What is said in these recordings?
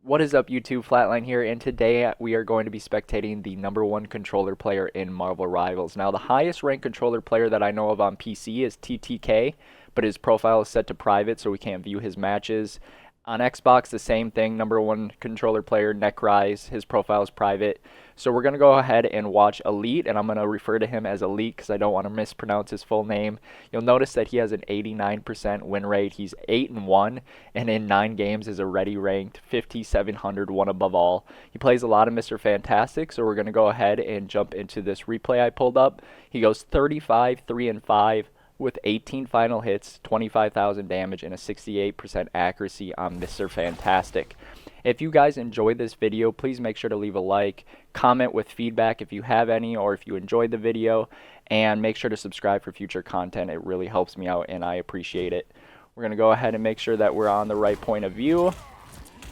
What is up, YouTube? Flatline here, and today we are going to be spectating the #1 controller player in Marvel Rivals. Now, the highest ranked controller player that I know of on PC is TTK, but his profile is set to private, so we can't view his matches. On Xbox, the same thing, #1 controller player, Necrise, his profile is private. So we're going to go ahead and watch Elite, and I'm going to refer to him as Elite because I don't want to mispronounce his full name. You'll notice that he has an 89% win rate. He's 8-1, and in 9 games is already ranked 5,700, one above all. He plays a lot of Mr. Fantastic, so we're going to go ahead and jump into this replay I pulled up. He goes 35, 3-5 with 18 final hits, 25,000 damage, and a 68% accuracy on Mr. Fantastic. If you guys enjoyed this video, please make sure to leave a like, comment with feedback if you have any, or if you enjoyed the video, and make sure to subscribe for future content. It really helps me out and I appreciate it. We're going to go ahead and make sure that we're on the right point of view.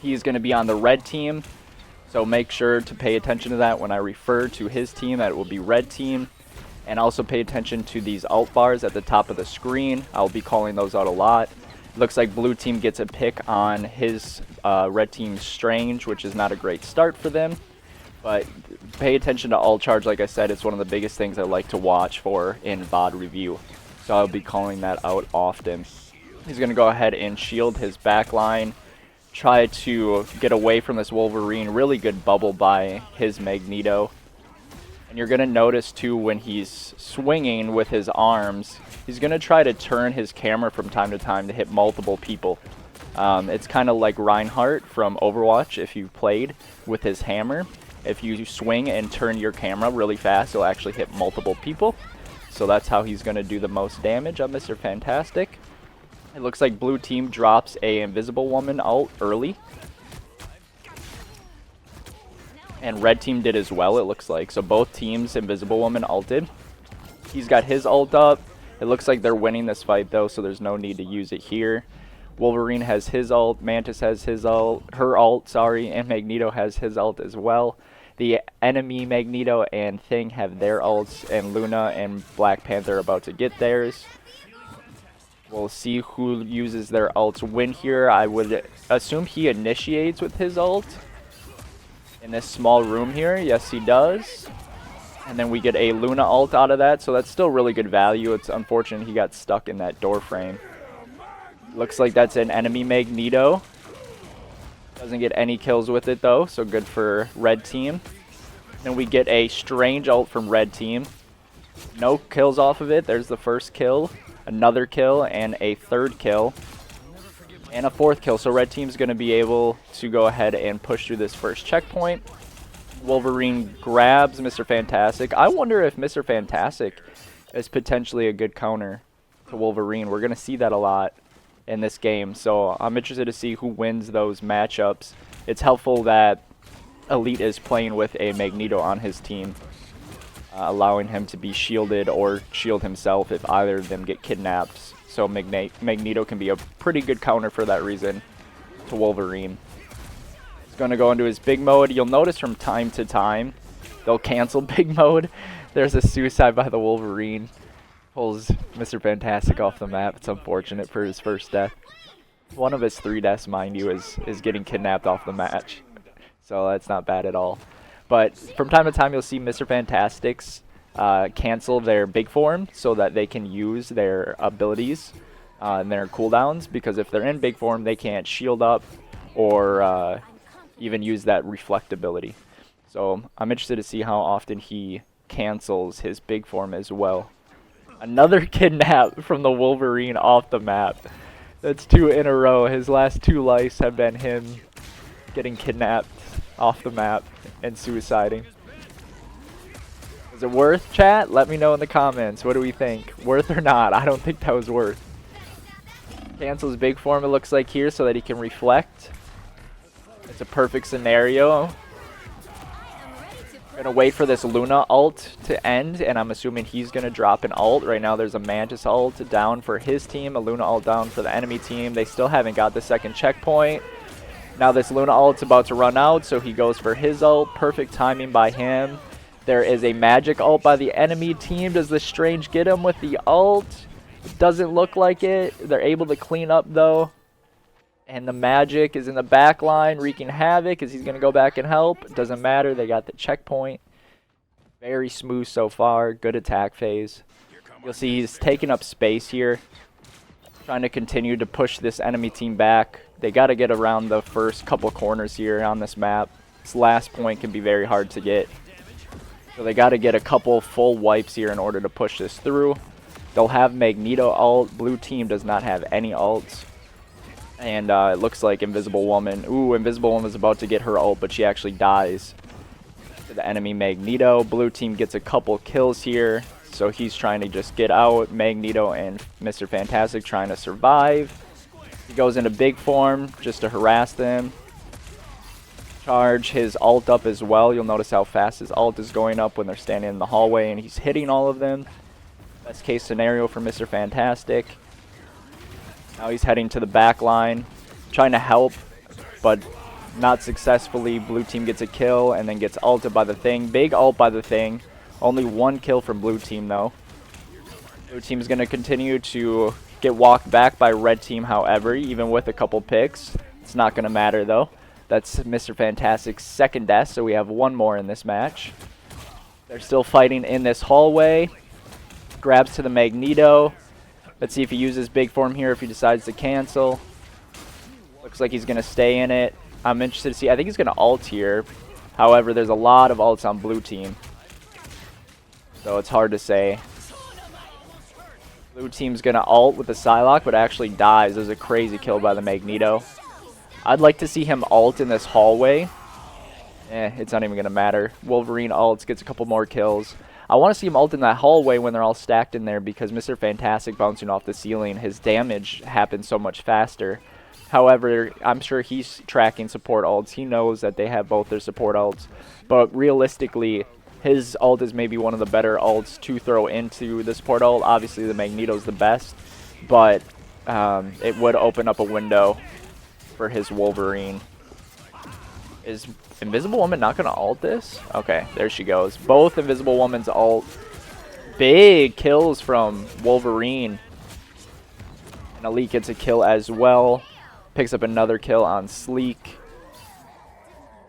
He's going to be on the red team, so make sure to pay attention to that when I refer to his team, that it will be red team. And also pay attention to these alt bars at the top of the screen. I'll be calling those out a lot. Looks like blue team gets a pick on his red team's Strange, which is not a great start for them. But pay attention to alt charge. Like I said, it's one of the biggest things I like to watch for in VOD review. So I'll be calling that out often. He's going to go ahead and shield his back line. Try to get away from this Wolverine. Really good bubble by his Magneto. And you're going to notice too when he's swinging with his arms, he's going to try to turn his camera from time to time to hit multiple people. It's kind of like Reinhardt from Overwatch if you've played with his hammer. If you swing and turn your camera really fast, it'll actually hit multiple people. So that's how he's going to do the most damage on Mr. Fantastic. It looks like blue team drops a Invisible Woman ult early. And red team did as well, it looks like. So both teams, Invisible Woman ulted. He's got his ult up. It looks like they're winning this fight though, so there's no need to use it here. Wolverine has his ult, Mantis has his ult, and Magneto has his ult as well. The enemy Magneto and Thing have their ults, and Luna and Black Panther are about to get theirs. We'll see who uses their ults win here. I would assume he initiates with his ult. In this small room here, yes he does. And then we get a Luna ult out of that, so that's still really good value. It's unfortunate he got stuck in that door frame. Looks like that's an enemy Magneto. Doesn't get any kills with it though, so good for red team. Then we get a Strange ult from red team. No kills off of it. There's the first kill, another kill, and a third kill. And a fourth kill, so red team's going to be able to go ahead and push through this first checkpoint. Wolverine grabs Mr. Fantastic. I wonder if Mr. Fantastic is potentially a good counter to Wolverine. We're going to see that a lot in this game, so I'm interested to see who wins those matchups. It's helpful that Elite is playing with a Magneto on his team, allowing him to be shielded or shield himself if either of them get kidnapped. So Magneto can be a pretty good counter for that reason to Wolverine. He's going to go into his big mode. You'll notice from time to time they'll cancel big mode. There's a suicide by the Wolverine. Pulls Mr. Fantastic off the map. It's unfortunate for his first death. One of his 3 deaths, mind you, is getting kidnapped off the match. So that's not bad at all. But from time to time you'll see Mr. Fantastic's cancel their big form so that they can use their abilities and their cooldowns, because if they're in big form they can't shield up or even use that reflect ability. So I'm interested to see how often he cancels his big form as well. Another kidnap from the Wolverine off the map. That's 2 in a row. His last 2 lives have been him getting kidnapped off the map and suiciding. Is it worth, chat? Let me know in the comments. What do we think? Worth or not? I don't think that was worth. Cancels big form, it looks like here, so that he can reflect. It's a perfect scenario. We're going to wait for this Luna ult to end, and I'm assuming he's going to drop an ult. Right now there's a Mantis ult down for his team, a Luna ult down for the enemy team. They still haven't got the second checkpoint. Now this Luna ult's about to run out, so he goes for his ult. Perfect timing by him. There is a magic ult by the enemy team. Does the Strange get him with the ult? It doesn't look like it. They're able to clean up though. And the Magic is in the back line wreaking havoc as he's going to go back and help. It doesn't matter. They got the checkpoint. Very smooth so far. Good attack phase. You'll see he's taking up space here. Trying to continue to push this enemy team back. They got to get around the first couple corners here on this map. This last point can be very hard to get. So they got to get a couple full wipes here in order to push this through. They'll have Magneto ult. Blue team does not have any ults. And it looks like Invisible Woman. Ooh, Invisible Woman's about to get her ult, but she actually dies to the enemy Magneto. Blue team gets a couple kills here. So he's trying to just get out. Magneto and Mr. Fantastic trying to survive. He goes into big form just to harass them. Charge his ult up as well. You'll notice how fast his ult is going up when they're standing in the hallway and he's hitting all of them. Best case scenario for Mr. Fantastic. Now he's heading to the back line, trying to help, but not successfully. Blue team gets a kill and then gets ulted by the Thing. Big ult by the Thing. Only one kill from blue team though. Blue team is going to continue to get walked back by red team, however, even with a couple picks. It's not going to matter though. That's Mr. Fantastic's second death, so we have one more in this match. They're still fighting in this hallway. Grabs to the Magneto. Let's see if he uses big form here, if he decides to cancel. Looks like he's going to stay in it. I'm interested to see. I think he's going to ult here. However, there's a lot of ults on blue team. So it's hard to say. Blue team's going to ult with the Psylocke, but actually dies. There's a crazy kill by the Magneto. I'd like to see him ult in this hallway. It's not even going to matter. Wolverine ults, gets a couple more kills. I want to see him ult in that hallway when they're all stacked in there because Mr. Fantastic bouncing off the ceiling, his damage happens so much faster. However, I'm sure he's tracking support ults. He knows that they have both their support ults. But realistically, his ult is maybe one of the better ults to throw into the support ult. Obviously, the Magneto's the best. But it would open up a window for his Wolverine. Is Invisible Woman not going to ult this? Okay, there she goes. Both Invisible Woman's ult. Big kills from Wolverine. And Elite gets a kill as well. Picks up another kill on Sleek.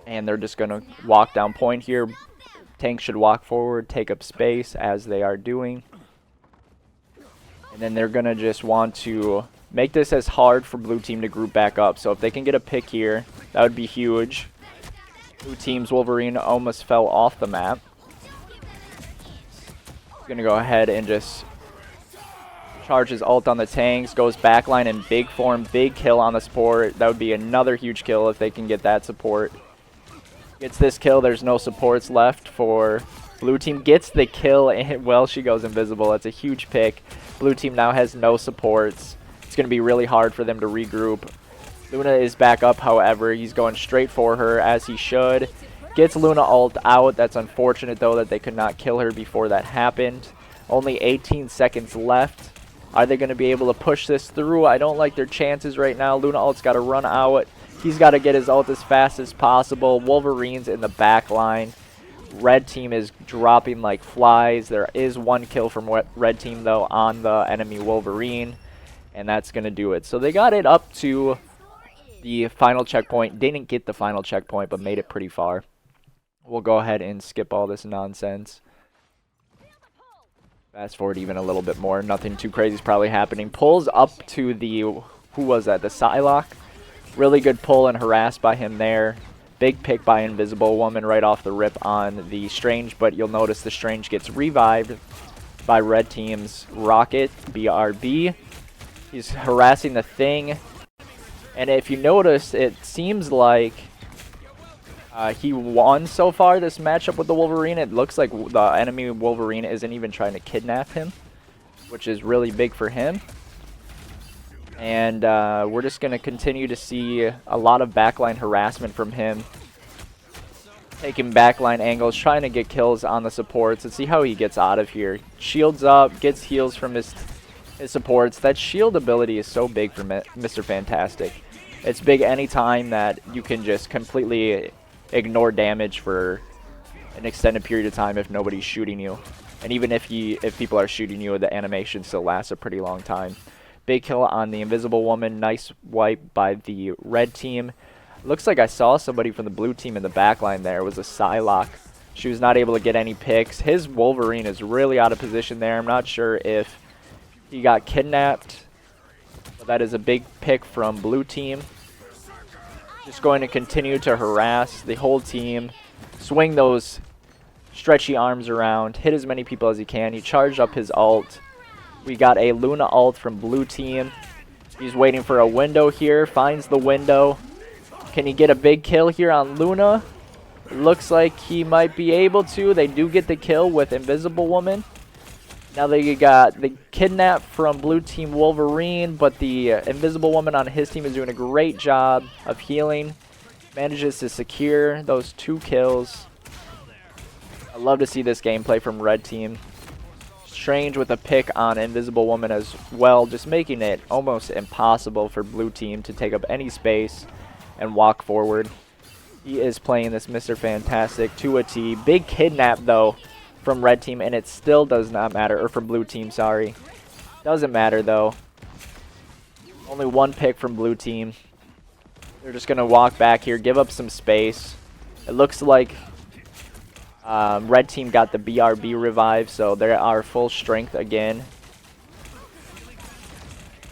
And they're just going to walk down point here. Tank should walk forward, take up space as they are doing. And then they're going to just want to make this as hard for blue team to group back up. So if they can get a pick here, that would be huge. Blue team's Wolverine almost fell off the map. He's going to go ahead and just charge his ult on the tanks. Goes backline in big form. Big kill on the support. That would be another huge kill if they can get that support. Gets this kill. There's no supports left for blue team. Gets the kill. And, well, she goes invisible. That's a huge pick. Blue team now has no supports. It's going to be really hard for them to regroup. Luna is back up, however. He's going straight for her, as he should. Gets Luna ult out. That's unfortunate, though, that they could not kill her before that happened. Only 18 seconds left. Are they going to be able to push this through? I don't like their chances right now. Luna ult's got to run out. He's got to get his ult as fast as possible. Wolverine's in the back line. Red team is dropping like flies. There is one kill from red team, though, on the enemy Wolverine. And that's going to do it. So they got it up to the final checkpoint. Didn't get the final checkpoint, but made it pretty far. We'll go ahead and skip all this nonsense. Fast forward even a little bit more. Nothing too crazy is probably happening. Pulls up to the, who was that? The Psylocke. Really good pull and harassed by him there. Big pick by Invisible Woman right off the rip on the Strange, but you'll notice the Strange gets revived by red team's Rocket, BRB. He's harassing the Thing. And if you notice, it seems like he won so far this matchup with the Wolverine. It looks like the enemy Wolverine isn't even trying to kidnap him, which is really big for him. And we're just going to continue to see a lot of backline harassment from him. Taking backline angles, trying to get kills on the supports. Let's see how he gets out of here. Shields up, gets heals from his supports. That shield ability is so big for Mr. Fantastic. It's big anytime that you can just completely ignore damage for an extended period of time if nobody's shooting you. And even if people are shooting you, the animation still lasts a pretty long time. Big kill on the Invisible Woman. Nice wipe by the red team. Looks like I saw somebody from the blue team in the back line there. It was a Psylocke. She was not able to get any picks. His Wolverine is really out of position there. I'm not sure if he got kidnapped. But that is a big pick from blue team. Just going to continue to harass the whole team. Swing those stretchy arms around. Hit as many people as he can. He charged up his ult. We got a Luna ult from blue team. He's waiting for a window here. Finds the window. Can he get a big kill here on Luna? Looks like he might be able to. They do get the kill with Invisible Woman. Now they got the kidnap from blue team Wolverine, but the Invisible Woman on his team is doing a great job of healing. Manages to secure those 2 kills. I love to see this gameplay from red team. Strange with a pick on Invisible Woman as well, just making it almost impossible for blue team to take up any space and walk forward. He is playing this Mr. Fantastic to a T. Big kidnap, though, from red team, and it still does not matter. Or from blue team, sorry. Doesn't matter, though. Only 1 pick from blue team. They're just going to walk back here, give up some space. It looks like red team got the BRB revive, so they are full strength again.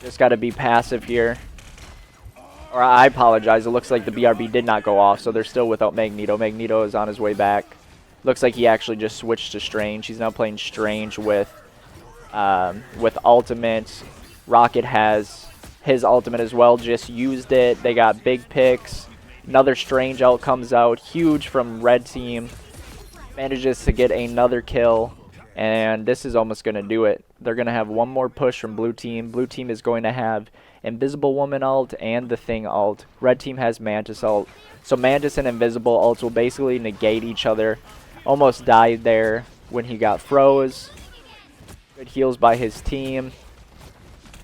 Just got to be passive here. Or I apologize, it looks like the BRB did not go off, so they're still without Magneto. Magneto is on his way back. Looks like he actually just switched to Strange. He's now playing Strange with ultimate. Rocket has his ultimate as well, just used it. They got big picks. Another Strange ult comes out, huge from red team. Manages to get another kill, and this is almost going to do it. They're going to have 1 more push from blue team. Blue team is going to have Invisible Woman ult and the Thing ult. Red team has Mantis ult. So Mantis and Invisible ults will basically negate each other. Almost died there when he got froze. Good heals by his team.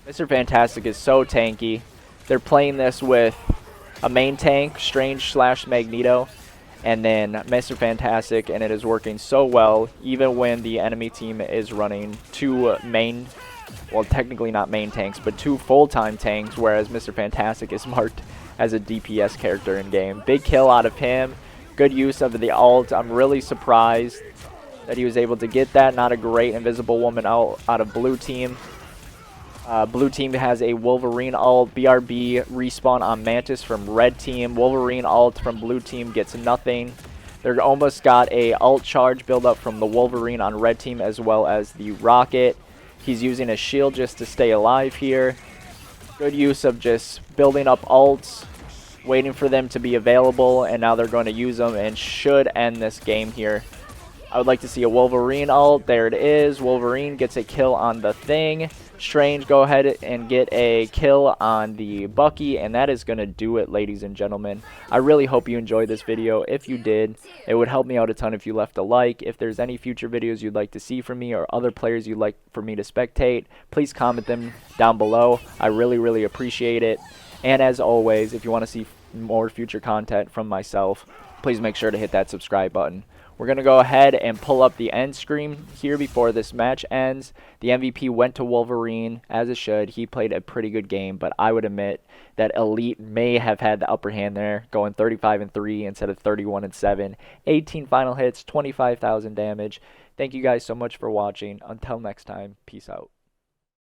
Mr. Fantastic is so tanky. They're playing this with a main tank, Strange / Magneto, and then Mr. Fantastic, and it is working so well, even when the enemy team is running 2 main, well, technically not main tanks, but 2 full-time tanks, whereas Mr. Fantastic is marked as a DPS character in game. Big kill out of him. Good use of the ult. I'm really surprised that he was able to get that. Not a great Invisible Woman ult out of blue team. Blue team has a Wolverine ult. BRB respawn on Mantis from red team. Wolverine ult from blue team gets nothing. They're almost got a ult charge build up from the Wolverine on red team as well as the Rocket. He's using a shield just to stay alive here. Good use of just building up ults, waiting for them to be available, and now they're going to use them and should end this game here. I would like to see a Wolverine ult. There it is. Wolverine gets a kill on the Thing. Strange go ahead and get a kill on the Bucky, and that is going to do it, ladies and gentlemen. I really hope you enjoyed this video. If you did, it would help me out a ton if you left a like. If there's any future videos you'd like to see from me or other players you'd like for me to spectate, please comment them down below. I really appreciate it. And as always, if you want to see more future content from myself, please make sure to hit that subscribe button. We're going to go ahead and pull up the end screen here before this match ends. The MVP went to Wolverine, as it should. He played a pretty good game, but I would admit that Elite may have had the upper hand there, going 35-3 instead of 31-7. 18 final hits, 25,000 damage. Thank you guys so much for watching. Until next time, peace out.